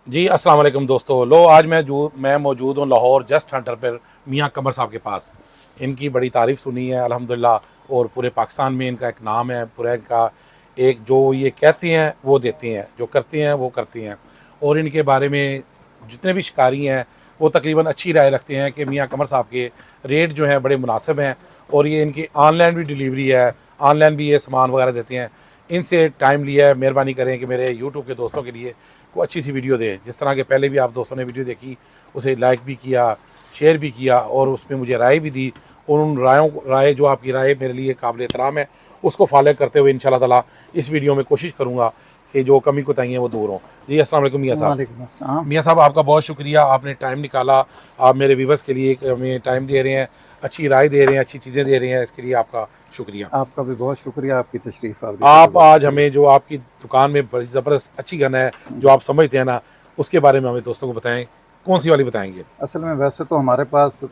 जी अस्सलाम वालेकुम दोस्तों। लो आज मैं मौजूद हूँ लाहौर जस्ट हंटर पर मियाँ कमर साहब के पास। इनकी बड़ी तारीफ़ सुनी है अल्हम्दुलिल्लाह, और पूरे पाकिस्तान में इनका एक नाम है। पूरा इनका एक जो ये कहती हैं वो देती हैं, जो करती हैं वो करती हैं। और इनके बारे में जितने भी शिकारी हैं वो तकरीबन अच्छी राय रखते हैं कि मियाँ कमर साहब के रेट जो हैं बड़े मुनासिब हैं। और ये इनकी ऑनलाइन भी डिलीवरी है, ऑनलाइन भी ये सामान वगैरह देते हैं। इनसे टाइम लिया है, मेहरबानी करें कि मेरे यूट्यूब के दोस्तों के लिए को अच्छी सी वीडियो दें। जिस तरह के पहले भी आप दोस्तों ने वीडियो देखी, उसे लाइक भी किया, शेयर भी किया और उसमें मुझे राय भी दी। और उन राय जो आपकी राय मेरे लिए काबिल एहतराम है, उसको फॉलो करते हुए इंशाल्लाह ताला इस वीडियो में कोशिश करूँगा कि जो कमी कोताही हैं वो दूर हों। जी अस्सलाम वालेकुम मियाँ साहब। वालेकुम अस्सलाम। मियाँ साहब आपका बहुत शुक्रिया, आपने टाइम निकाला। आप मेरे व्यूवर्स के लिए हमें टाइम दे रहे हैं, अच्छी राय दे रहे हैं, अच्छी चीज़ें दे रहे हैं, इसके लिए आपका शुक्रिया। आपका भी बहुत शुक्रिया, आपकी तशरीफ़ आवरी के लिए आप बहुत आज शुक्रिया। हमें जो आपकी दुकान में बड़ी ज़बरदस्त अच्छी गन है जो आप समझते हैं ना, उसके बारे में हमें दोस्तों को बताएं। कौन सी वाली बताएंगे? असल में वैसे तो हमारे पास ये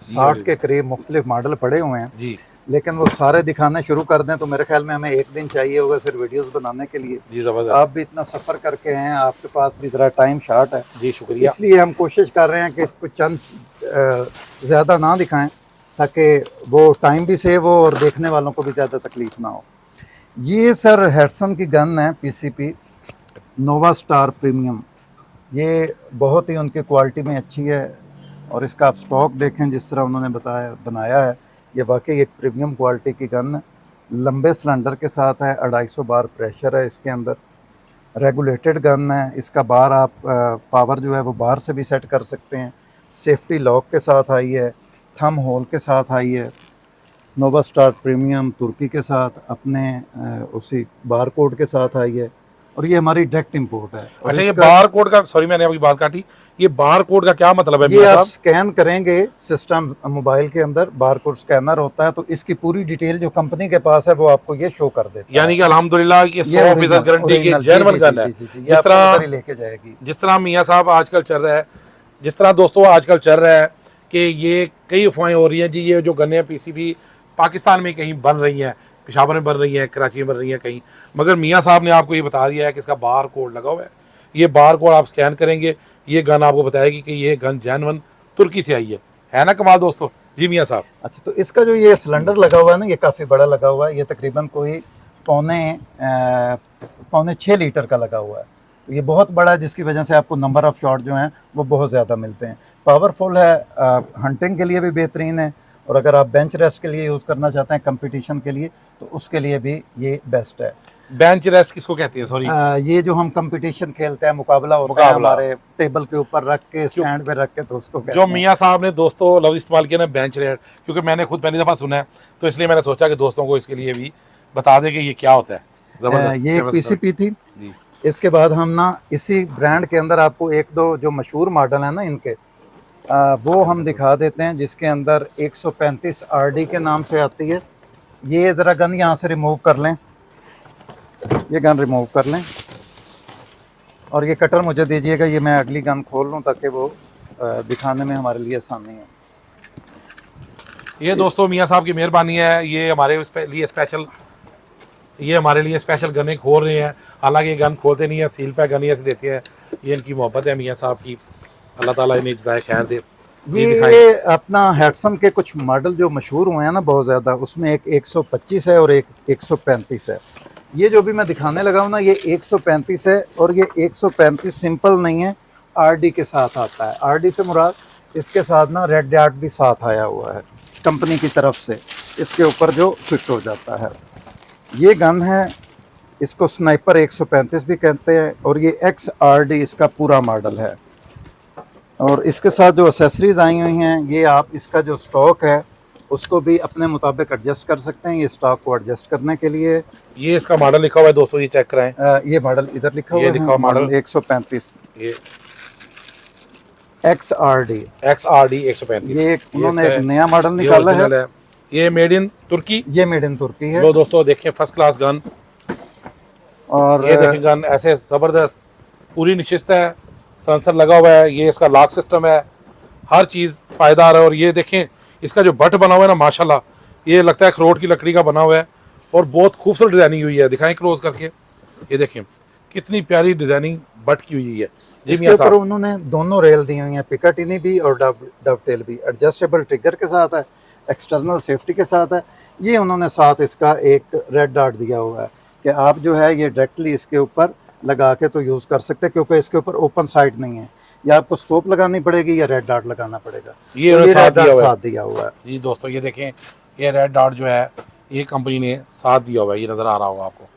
60 वाली के करीब मुख्तलिफ मॉडल पड़े हुए हैं, जी लेकिन वो सारे दिखाने शुरू कर दें तो मेरे ख्याल में हमें एक दिन चाहिए होगा सिर्फ वीडियोस बनाने के लिए। जी ज़बरदस्त। आप भी इतना सफ़र करके हैं, आपके पास भी ज़रा टाइम शार्ट है, जी शुक्रिया। इसलिए हम कोशिश कर रहे हैं कि कुछ चंद ज़्यादा ना दिखाएं ताकि वो टाइम भी सेव हो और देखने वालों को भी ज़्यादा तकलीफ ना हो। ये सर हेडसन की गन है, पीसीपी नोवा स्टार प्रीमियम। ये बहुत ही उनकी क्वालिटी में अच्छी है और इसका आप स्टॉक देखें जिस तरह उन्होंने बताया बनाया है, ये वाकई एक प्रीमियम क्वालिटी की गन है। लंबे सिलेंडर के साथ है, 250 बार प्रेशर है इसके अंदर, रेगुलेटेड गन है। इसका बार आप पावर जो है वो बाहर से भी सेट कर सकते हैं। सेफ्टी लॉक के साथ आई है, थम होल के साथ आई है। नोवा स्टार प्रीमियम तुर्की के साथ अपने उसी बार कोड के साथ आई है और ये हमारी डायरेक्ट इंपोर्ट है। और अच्छा, ये इसका बार कोड का, सॉरी मैंने आपकी बात काटी, ये बार कोड का क्या मतलब है ये मियाँ आप साहब? स्कैन करेंगे, सिस्टम मोबाइल के अंदर बार कोड स्कैनर होता है, तो इसकी पूरी डिटेल जो कंपनी के पास है वो आपको ये शो कर देता यानी है। कि अल्हम्दुलिल्लाह कि ये 100% गारंटी की ओरिजिनल, जी जेन्युइन जी जी गन है। जी जी जी, ये जिस आपको तरह उधर ही लेके जाएगी। जिस तरह मियाँ साहब आजकल चल रहा है, जिस तरह दोस्तों आजकल चल रहा है कि ये कई अफवाहें हो रही हैं जी, ये जो गन्ने पीसीबी पाकिस्तान में कहीं बन रही हैं, पेशावर में बन रही हैं, कराची में बन रही हैं कहीं, मगर मियाँ साहब ने आपको ये बता दिया है कि इसका बार कोड लगा हुआ है। ये बार कोड आप स्कैन करेंगे, ये गन आपको बताएगी कि ये गन जेन्युइन तुर्की से आई है ना कमाल दोस्तों? जी मियाँ साहब। अच्छा, तो इसका जो ये सिलेंडर लगा हुआ है ना, ये काफ़ी बड़ा लगा हुआ है। ये तकरीबन कोई पौने 6 लीटर का लगा हुआ है। तो ये बहुत बड़ा है, जिसकी वजह से आपको नंबर ऑफ़ शॉट जो हैं वो बहुत ज़्यादा मिलते हैं। पावरफुल है, हंटिंग के लिए भी बेहतरीन है, और अगर आप बेंच रेस्ट के लिए यूज़ करना चाहते हैं कंपटीशन के लिए तो उसके लिए भी ये बेस्ट है। बेंच रेस्ट किसको कहते हैं? सॉरी, ये जो हम कंपटीशन खेलते हैं, मुकाबला होता है मुकाबला। हमारे टेबल के ऊपर रख के, स्टैंड पे रख के, तो उसको कहते जो हैं। मियाँ साहब ने दोस्तों लफ्ज़ इस्तेमाल किया ना बेंच रेट, क्योंकि मैंने खुद पहली दफ़ा सुना है, तो इसलिए मैंने सोचा कि दोस्तों को इसके लिए भी बता दें कि ये क्या होता है। ज़बरदस्त। ये एक पीसीपी थी। जी इसके बाद हम ना इसी ब्रांड के अंदर आपको एक दो जो मशहूर मॉडल हैं ना इनके, वो हम दिखा देते हैं, जिसके अंदर 135 आरडी के नाम से आती है। ये ज़रा गन यहाँ से रिमूव कर लें, ये गन रिमूव कर लें और ये कटर मुझे दीजिएगा, ये मैं अगली गन खोल लूँ ताकि वो दिखाने में हमारे लिए आसानी है। ये दोस्तों मियाँ साहब की मेहरबानी है, ये हमारे लिए स्पेशल गनें खोल रहे हैं। हालांकि ये गन खोलते नहीं है, सील पैक गन ही ऐसे देते हैं। ये इनकी मोहब्बत है मियाँ साहब की, अल्लाह ताला इन्हें जज़ाए खैर दे। ये दिखाएं। ये अपना हेडसन के कुछ मॉडल जो मशहूर हुए हैं ना बहुत ज़्यादा, उसमें एक 125 है और एक 135 है। ये जो भी मैं दिखाने लगा हूँ ना, ये 135 है और ये 135 सिंपल नहीं है, आरडी के साथ आता है। आरडी से मुराद इसके साथ ना रेड डॉट भी साथ आया हुआ है कंपनी की तरफ से, इसके ऊपर जो फिट हो जाता है। ये गन है, इसको स्नाइपर 135 भी कहते हैं और ये XRD इसका पूरा मॉडल है। और इसके साथ जो एसेसरीज आई हुई हैं, ये आप इसका जो स्टॉक है उसको भी अपने मुताबिक एडजस्ट कर सकते हैं। ये स्टॉक को एडजस्ट करने के लिए ये इसका मॉडल लिखा हुआ है दोस्तों, ये चेक कराएं। ये मॉडल इधर लिखा ये हुआ लिखा है, हुआ मॉडल 135 ये XRD। XRD 135। ये उन्होंने एक नया मॉडल ये निकाला है, ओरिजिनल है। ये मेड इन तुर्की। ये मेड इन तुर्की है। लो दोस्तों देखें, फर्स्ट क्लास गन। और ये देखें गन ऐसे ज़बरदस्त पूरी निशिस्त है, सेंसर लगा हुआ है, ये इसका लॉक सिस्टम है, हर चीज़ पायदार है। और ये देखें इसका जो बट बना हुआ है ना, माशाल्लाह ये लगता है अखरोट की लकड़ी का बना हुआ है और बहुत खूबसूरत डिज़ाइनिंग हुई है। दिखाएं क्लोज करके, ये देखें कितनी प्यारी डिज़ाइनिंग बट की हुई है। जी इसके मियां ऊपर साहब, उन्होंने दोनों रेल दी हुई हैं, पिकाटिनी भी और डवटेल भी, एडजस्टेबल ट्रिगर के साथ है, एक्सटर्नल सेफ्टी के साथ है। ये उन्होंने साथ इसका एक रेड डॉट दिया हुआ है कि आप जो है ये डायरेक्टली इसके ऊपर लगा के तो यूज़ कर सकते हैं, क्योंकि इसके ऊपर ओपन साइड नहीं है, या आपको स्कोप लगानी पड़ेगी या रेड डॉट लगाना पड़ेगा। ये तो उन्होंने ये साथ रेड दिया डॉट हुआ है। साथ दिया हुआ है। जी दोस्तों ये देखें, ये रेड डॉट जो है ये कंपनी ने साथ दिया हुआ है, ये नज़र आ रहा होगा आपको,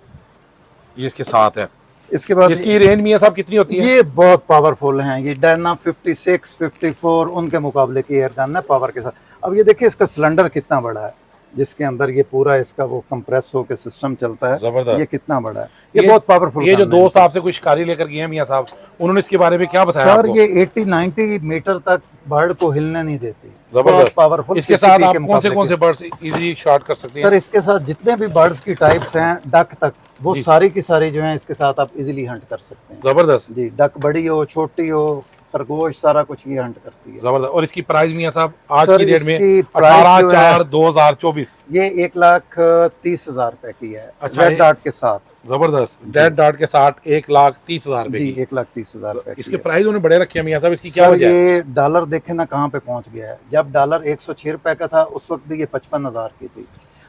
ये इसके साथ है। इसके बाद इसकी रेंज मियां साहब कितनी होती है? ये बहुत पावरफुल हैं, ये डायना 56 54 उनके मुकाबले की एयर गन है पावर के साथ। अब ये देखिए इसका सिलेंडर कितना बड़ा है, जिसके अंदर ये पूरा इसका वो कंप्रेस होकर सिस्टम चलता है, जबरदस्त। ये कितना बड़ा है, ये बहुत पावरफुल। ये जो दोस्त आपसे कोई शिकारी लेकर गए हैं मियां साहब, उन्होंने इसके बारे में क्या बताया सर आपको? ये 80-90 मीटर तक बर्ड को हिलने नहीं देती, बहुत जबरदस्त। पावरफुल। इसके साथ आप कौन से बर्ड्स इजीली शॉट कर सकते हैं? सर इसके साथ जितने भी बर्ड्स की टाइप्स हैं डक तक, वो सारी की सारी जो हैं इसके साथ आप इजीली हंट कर सकते हैं। जबरदस्त जी, डक बड़ी हो छोटी हो, खरगोश, सारा कुछ ये हंट करती है। जबरदस्त। और इसकी प्राइस मियां साहब आज सर की डेट में इसकी प्राइस जो है 18/4/2024, ये 1,30,000 रुपए की है, अच्छा, रेड डॉट के साथ। जबरदस्त। रेड डॉट के साथ 1,30,000 रुपए जी, की। 1,30,000 रुपए की इसके है। प्राइस उन्होंने बड़े रखे हैं मियां साहब, इसकी क्या सर वजह है? ये डॉलर देखे ना कहाँ पे पहुंच गया है। जब डॉलर 106 रुपए का था उस वक्त भी ये 55,000 की थी।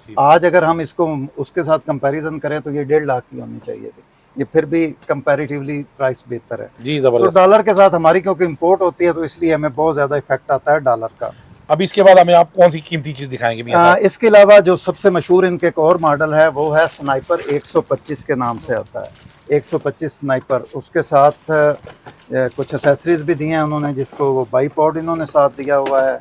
आज अगर हम इसको उसके साथ कंपैरिजन करें तो ये 1.5 लाख की होनी चाहिए थी। ये फिर भी कंपैरेटिवली प्राइस बेहतर है। जी तो जबरदस्त। डॉलर के साथ हमारी क्योंकि इंपोर्ट होती है तो इसलिए हमें बहुत ज़्यादा इफेक्ट आता है डॉलर का। अब इसके बाद हमें आप कौन सी कीमती चीज दिखाएंगे मियां साहब? इसके अलावा जो सबसे मशहूर इनके एक और मॉडल है वो है स्नाइपर 125 के नाम से आता है। 125 स्नाइपर, उसके साथ कुछ एसेसरीज भी दिए हैं उन्होंने, जिसको वो बाईपॉड इन्होंने साथ दिया हुआ है।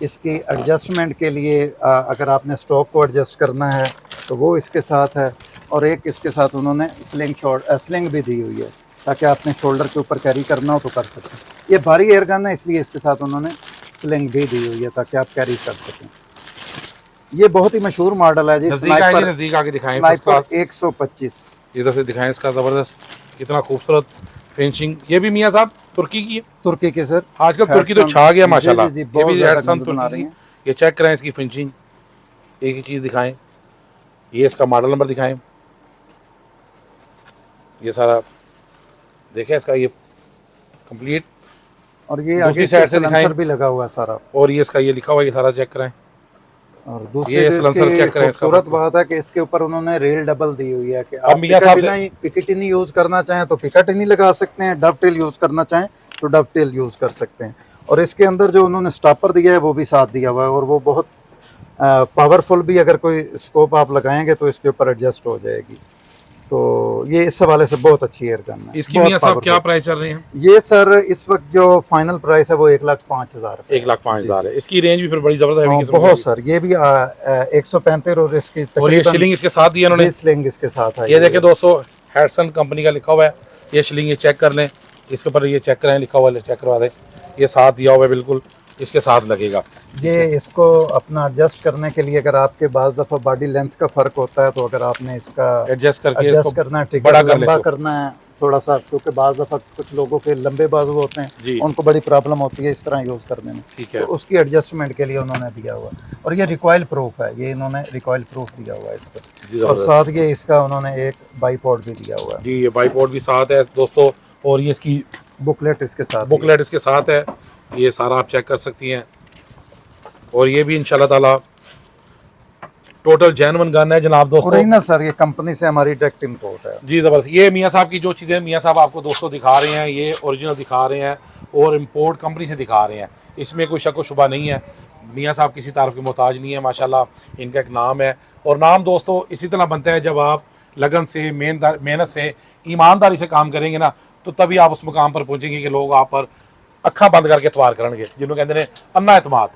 इसकी एडजस्टमेंट के लिए अगर आपने स्टॉक को एडजस्ट करना है तो वो इसके साथ है, और एक इसके साथ उन्होंने स्लिंग भी दी हुई है ताकि आपने शोल्डर के ऊपर कैरी करना हो तो कर सकें। ये भारी एयर गन है इसलिए इसके साथ उन्होंने स्लिंग भी दी हुई है ताकि आप कैरी कर सकें। ये बहुत ही मशहूर मॉडल है जी, नजदीक आके दिखाएं। स्नाइपर 125। इधर से दिखाएं इसका, जबरदस्त, कितना खूबसूरत फिनिशिंग। ये भी मियां साहब तुर्की की है? तुर्की के सर, आजकल तुर्की तो छा गया माशाल्लाह। जी, जी, ये बहुत भी ज़्यादा हेडसन गंद बना तुर्की रही की। हैं। ये चेक करें इसकी फिनिशिंग, एक ही चीज़ दिखाएं। ये इसका मॉडल नंबर दिखाएं, ये सारा देखें इसका ये कंप्लीट। और ये दूसरी आगे साइड से दिखाएं। सिलेंसर भी लगा हुआ है सारा। और ये इसका ये लिखा हुआ है, ये सारा चेक कराएं। और दूसरी ये जो सिलेंसर इसकी चेक करें इसका। खूबसूरत बात है कि इसके ऊपर उन्होंने रेल डबल दी हुई है कि अब आप मियां साहब से पिकेटिनी यूज करना चाहें तो पिकेटिनी लगा सकते हैं, डवटेल यूज करना चाहें तो डवटेल यूज कर सकते हैं। और इसके अंदर जो उन्होंने स्टॉपर दिया है वो भी साथ दिया हुआ है, और वो बहुत पावरफुल भी, अगर कोई स्कोप आप लगाएंगे तो इसके ऊपर एडजस्ट हो जाएगी। तो ये इस हवाले से बहुत अच्छी एयर गन है। इसकी मियां साहब क्या प्राइस चल रही है? ये सर इस वक्त जो फाइनल प्राइस है वो 1,05,000 1,05,000 है। इसकी रेंज भी फिर बड़ी जबरदस्त है किस्म की बहुत है। सर, ये भी 135 और इसकी और ये शिलिंग इसके साथ दिया उन्होंने। स्लिंग इसके साथ है। ये देखें दोस्तों, हेडसन कंपनी का लिखा हुआ है, ये शिलिंग, ये चेक कर लें, इसके ऊपर ये चेक करें, लिखा हुआ है, चेक करवा दें, ये साथ दिया हुआ है, बिल्कुल इसके साथ लगेगा। ये इसको अपना एडजस्ट करने के लिए, अगर आपके बाज़ दफ़ा बॉडी लेंथ का फ़र्क होता है तो अगर आपने इसका एडजस्ट करके एडजस्ट इसको करना है, ठीक बड़ा है, कर लंबा लें करना है थोड़ा सा, क्योंकि बाज़ दफ़ा कुछ लोगों के लंबे बाजू होते जी। हैं, उनको बड़ी प्रॉब्लम होती है इस तरह यूज़ करने में। ठीक है। तो उसकी एडजस्टमेंट के लिए उन्होंने दिया हुआ, और ये रिकॉइल प्रूफ है, ये इन्होंने रिकॉइल प्रूफ दिया हुआ है जी, इसका। और साथ ये इसका उन्होंने एक बाईपॉड भी दिया हुआ है जी, ये बाईपॉड भी साथ है दोस्तों, और ये इसकी बुकलेट इसके साथ बुकलेट इसके साथ है, ये सारा आप चेक कर सकती हैं। और ये भी इंशाल्लाह ताला टोटल जेन्युइन गन है जनाब दोस्तों। ओरिजिनल सर, ये कंपनी से हमारी डायरेक्ट इंपोर्ट है जी ज़बरदस्त। ये मियां साहब की जो चीज़ें मियां साहब आपको दोस्तों दिखा रहे हैं, ये ओरिजिनल दिखा रहे हैं और इंपोर्ट कंपनी से दिखा रहे हैं, इसमें कोई शक व शुबा नहीं है। मियां साहब किसी तारीफ की मोहताज नहीं है, माशाल्लाह इनका एक नाम है। और नाम दोस्तों इसी तरह बनता है जब आप लगन से, मेहनत से, ईमानदारी से काम करेंगे ना, तो तभी आप उस मुकाम पर पहुँचेंगे कि लोग आप पर अखा बंद करके एतवार करेंगे। जिन्होंने कहते हैं अन्ना एतमाद,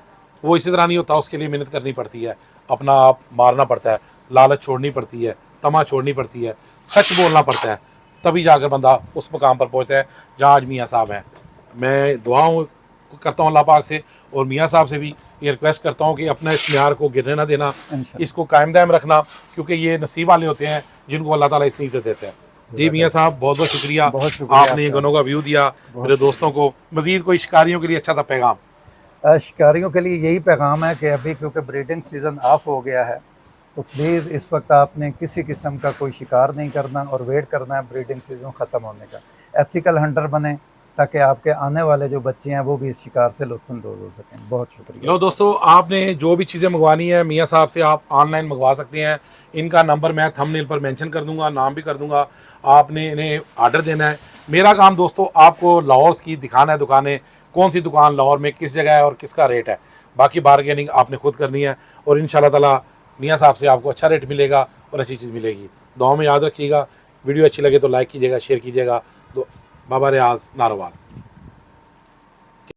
वो इसी तरह नहीं होता, उसके लिए मेहनत करनी पड़ती है, अपना आप मारना पड़ता है, लालच छोड़नी पड़ती है, तमा छोड़नी पड़ती है, सच बोलना पड़ता है, तभी जाकर बंदा उस मुकाम पर पहुंचता है जहाँ आज मियाँ साहब हैं। मैं दुआओं करता हूँ अल्लाह पाक से, और मियाँ साहब से भी ये रिक्वेस्ट करता हूँ कि अपना इस म्यार को गिरने ना देना, इसको कायम दायम रखना, क्योंकि ये नसीब वाले होते हैं जिनको अल्लाह ताला इतनी इज्जत देते हैं। जी मियाँ साहब बहुत बहुत शुक्रिया, आपने ये गनों का व्यू दिया मेरे दोस्तों को। मज़ीद कोई शिकारियों के लिए अच्छा सा पैगाम? शिकारियों के लिए यही पैगाम है कि अभी क्योंकि ब्रीडिंग सीज़न ऑफ हो गया है, तो प्लीज़ इस वक्त आपने किसी किस्म का कोई शिकार नहीं करना और वेट करना है ब्रीडिंग सीज़न ख़त्म होने का। एथिकल हंटर बने, ताकि आपके आने वाले जो बच्चे हैं वो भी इस शिकार से लुत्फ़अंदोज़ हो सकें। बहुत शुक्रिया। लो दोस्तों, आपने जो भी चीज़ें मंगवानी है मियाँ साहब से आप ऑनलाइन मंगवा सकते हैं। इनका नंबर मैं थंबनेल पर मेंशन कर दूंगा, नाम भी कर दूंगा। आपने इन्हें ऑर्डर देना है। मेरा काम दोस्तों आपको लाहौर की दिखाना है दुकानें, कौन सी दुकान लाहौर में किस जगह है और किसका रेट है। बाकी बारगेनिंग आपने खुद करनी है और इंशाल्लाह ताला मियाँ साहब से आपको अच्छा रेट मिलेगा और अच्छी चीज़ मिलेगी। दुआ में याद रखिएगा। वीडियो अच्छी लगे तो लाइक कीजिएगा, शेयर कीजिएगा। बाबा रियाज नारोवाल।